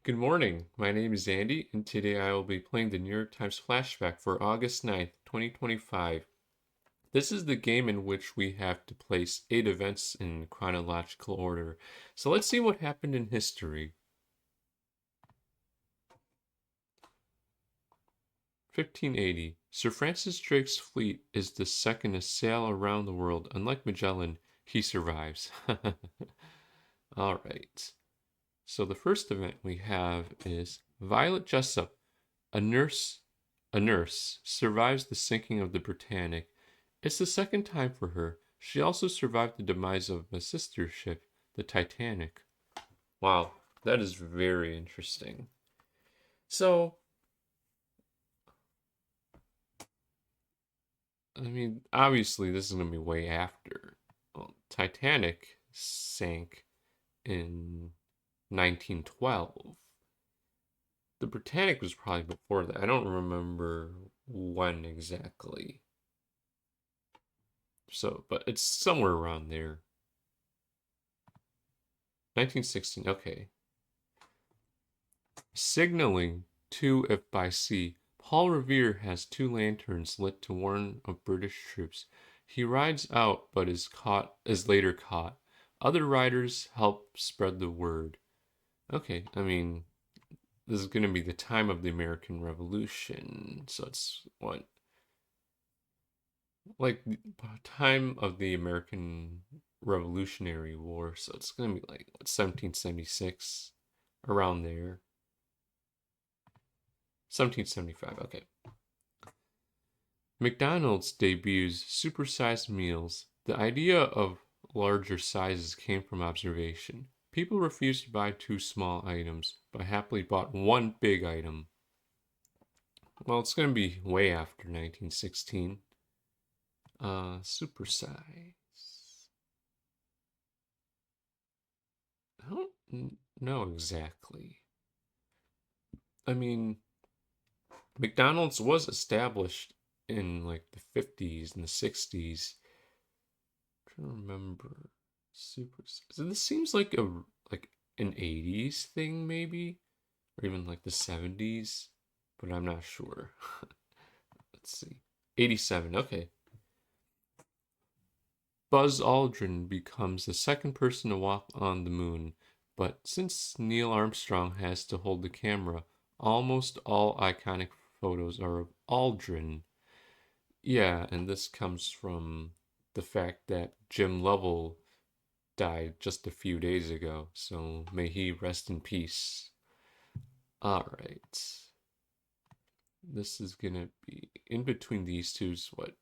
Good morning. My name is Andy, and today I will be playing the New York Times Flashback for August 9th, 2025. This is the game in which we have to place 8 events in chronological order. So let's see what happened in history. 1580. Sir Francis Drake's fleet is the second to sail around the world. Unlike Magellan, he survives. All right. So the first event we have is Violet Jessup, a nurse survives the sinking of the Britannic. It's the second time for her. She also survived the demise of a sister ship, the Titanic. Wow, that is very interesting. So, obviously, this is going to be way after. Well, Titanic sank in 1912. The Britannic was probably before that. I don't remember when exactly. So, but it's somewhere around there. 1916, okay. Signaling to if by sea, Paul Revere has 2 lanterns lit to warn of British troops. He rides out but is later caught. Other riders help spread the word. Okay, this is going to be the time of the American Revolution. So it's what? Like the time of the American Revolutionary War. So it's going to be like what, 1776, around there. 1775, okay. McDonald's debuts supersized meals. The idea of larger sizes came from observation. People refused to buy 2 small items, but happily bought 1 big item. Well, it's going to be way after 1916. Supersize. I don't know exactly. I mean, McDonald's was established in like the 50s and the 60s. I'm trying to remember. Super. So this seems like an 80s thing maybe, or even like the 70s, but I'm not sure. Let's see. 87. Okay. Buzz Aldrin becomes the second person to walk on the moon, but since Neil Armstrong has to hold the camera, almost all iconic photos are of Aldrin. Yeah, and this comes from the fact that Jim Lovell died just a few days ago, so may he rest in peace. All right. This is gonna be in between these two's what?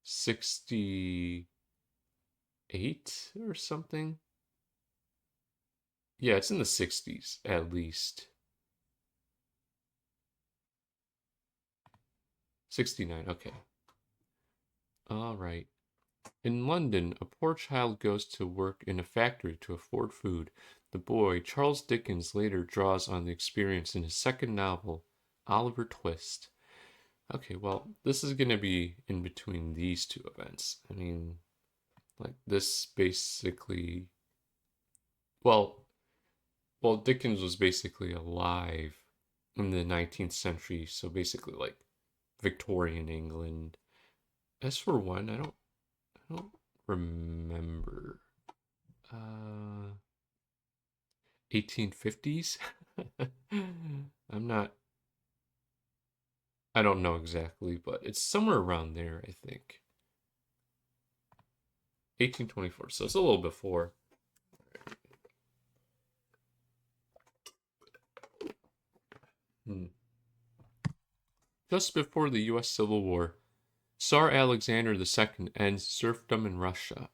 68 or something? Yeah, it's in the 60s at least. 69, okay. All right. In London, a poor child goes to work in a factory to afford food. The boy, Charles Dickens, later draws on the experience in his second novel, Oliver Twist. Okay, well, this is going to be in between these 2 events. Like this basically, well, Dickens was basically alive in the 19th century, so basically like Victorian England. As for one, I don't remember. 1850s? I'm not, I don't know exactly, but it's somewhere around there, I think. 1824, so it's a little before. Hmm. Just before the US Civil War, Tsar Alexander II ends serfdom in Russia.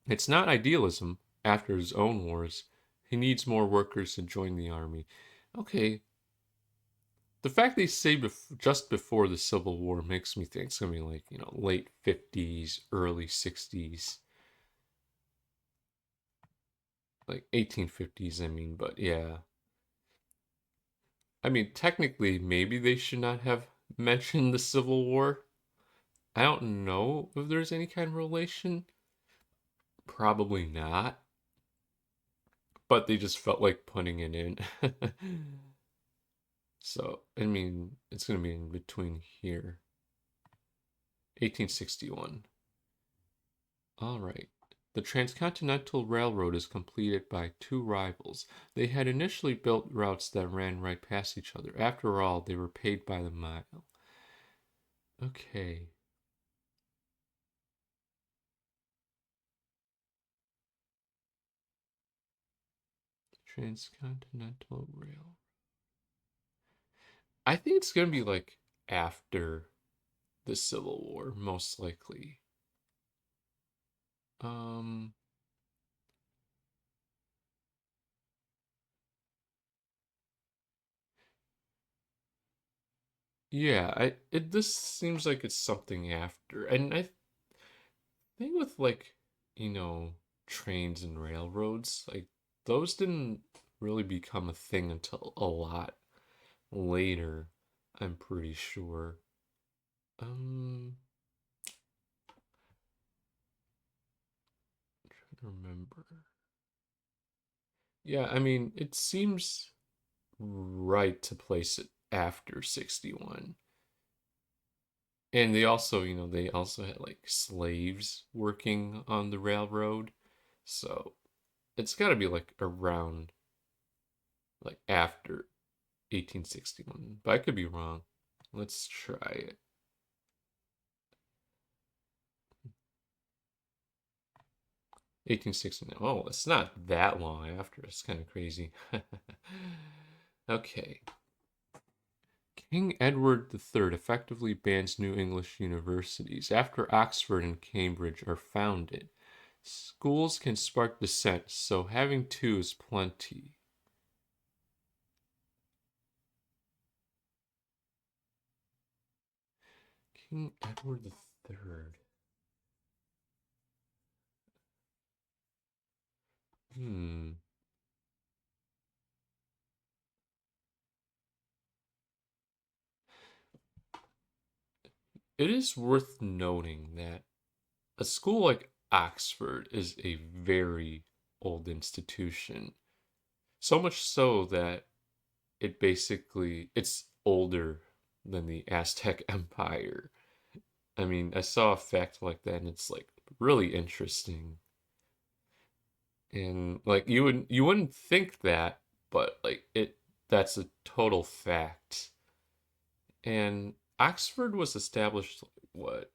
It's not idealism after his own wars. He needs more workers to join the army. Okay, the fact they say just before the Civil War makes me think it's going to be like, late 50s, early 60s. Like 1850s, but yeah. Technically, maybe they should not have mentioned the Civil War. I don't know if there's any kind of relation. Probably not. but they just felt like putting it in. So, I mean, it's going to be in between here. 1861. All right. The Transcontinental Railroad is completed by two rivals. They had initially built routes that ran right past each other. After all, they were paid by the mile. Okay. Transcontinental Rail. I think it's going to be like after the Civil War, most likely. Um, yeah, this seems like it's something after. And I think with like, you know, trains and railroads, like those didn't really become a thing until a lot later, I'm pretty sure. Um, I'm trying to remember. Yeah, I mean, it seems right to place it after 61. And they also, they also had like slaves working on the railroad. So it's got to be like around, like after 1861. But I could be wrong. Let's try it. 1869. Oh, it's not that long after. It's kind of crazy. Okay. King Edward III effectively bans New English universities after Oxford and Cambridge are founded. Schools can spark dissent, so having two is plenty. King Edward III. Hmm. It is worth noting that a school like Oxford is a very old institution. So much so that it's older than the Aztec Empire. I mean, I saw a fact like that and it's like really interesting. And like you wouldn't think that, but like that's a total fact. And Oxford was established what,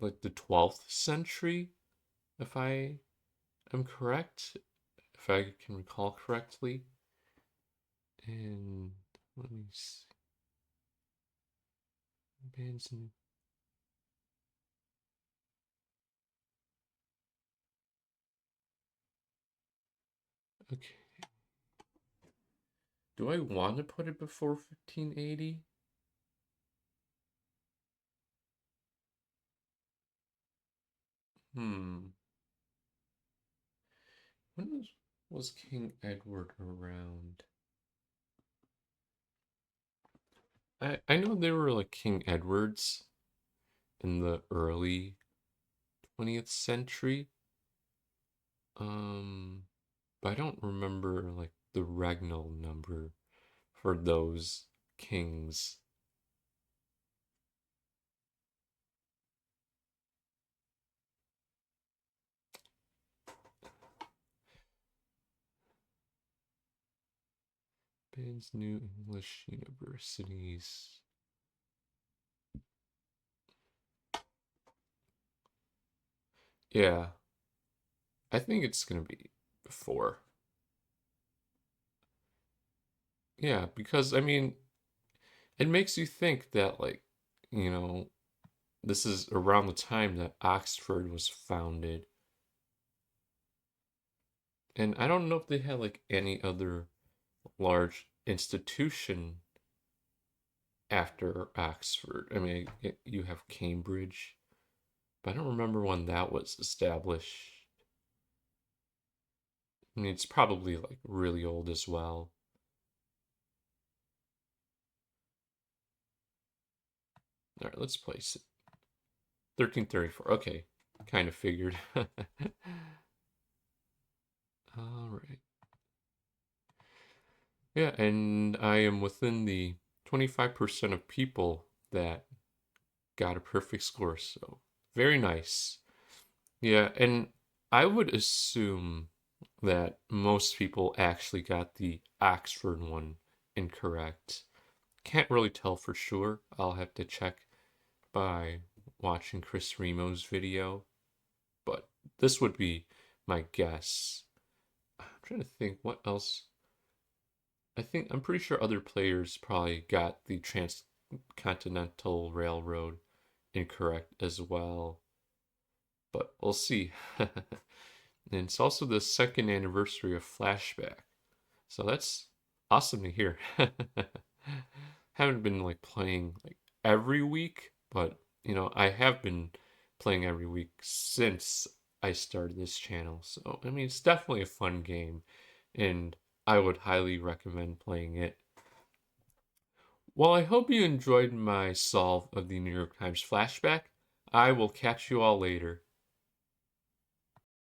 like the 12th century, if I am correct, if I can recall correctly. And let me see. Benson. Okay. Do I want to put it before 1580? Hmm. When was King Edward around? I know there were like King Edwards in the early 20th century. Um, but I don't remember like the regnal number for those kings. Bans New English universities. Yeah, I think it's gonna be before. Yeah, because I mean, it makes you think that like, you know, this is around the time that Oxford was founded. And I don't know if they had like any other large institution after Oxford. I mean, you have Cambridge, but I don't remember when that was established. I mean, it's probably like really old as well. All right, let's place it. 1334. Okay, kind of figured. All right. Yeah, and I am within the 25% of people that got a perfect score, so very nice. Yeah, and I would assume that most people actually got the Oxford one incorrect. Can't really tell for sure. I'll have to check by watching Chris Remo's video, but this would be my guess. I'm trying to think what else. I'm pretty sure other players probably got the Transcontinental Railroad incorrect as well, but we'll see. And it's also the second anniversary of Flashback. So that's awesome to hear. Haven't been like playing like every week, but I have been playing every week since I started this channel. So, I mean, it's definitely a fun game, and I would highly recommend playing it. Well, I hope you enjoyed my solve of the New York Times flashback. I will catch you all later.